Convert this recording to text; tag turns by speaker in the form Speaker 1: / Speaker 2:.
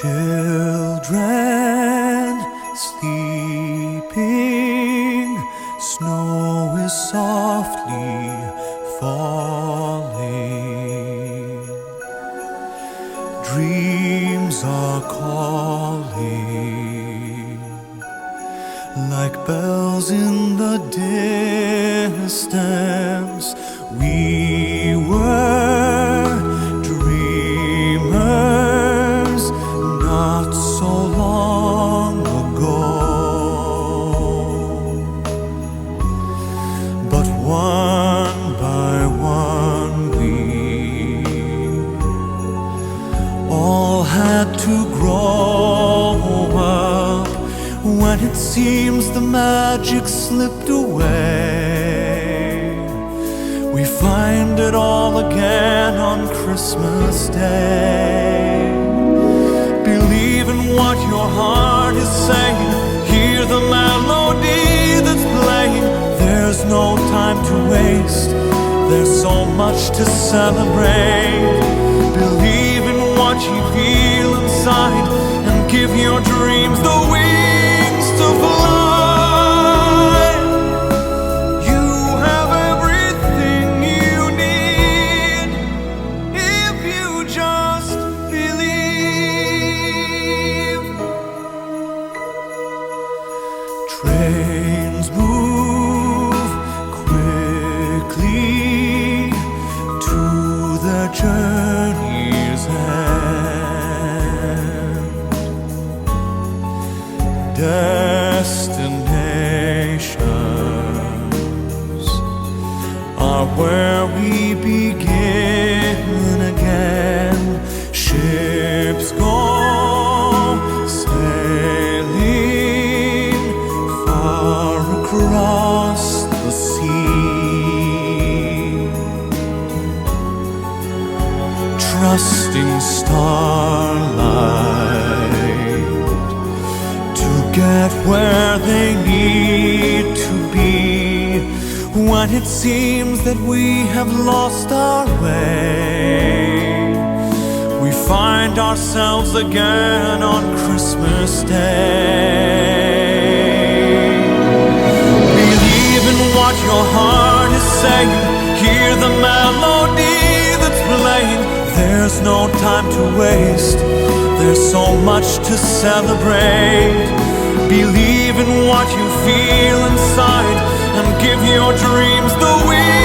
Speaker 1: Children sleeping, snow is softly falling. Dreams are calling like bells in the distance. We were dreamers not so long ago, but one by one we all had to grow up. When it seems the magic slipped away, we find it all again on Christmas Day. Believe in what your heart is saying. Hear the melody that's playing. There's no time to waste. There's so much to celebrate. Believe in what you feel inside and give your dreams the wings to fly. You have everything you need if you just believe. Trains move quickly to their journey's end. Destinations are where we begin again. Ships go sailing far across the sea, trusting starlight to get where they need to be. When it seems that we have lost our way, we find ourselves again on Christmas Day. Believe in what your heart is saying. Hear the melody that's playing. There's no time to waste. There's so much to celebrate. Believe in what you feel inside and give your dreams the wings.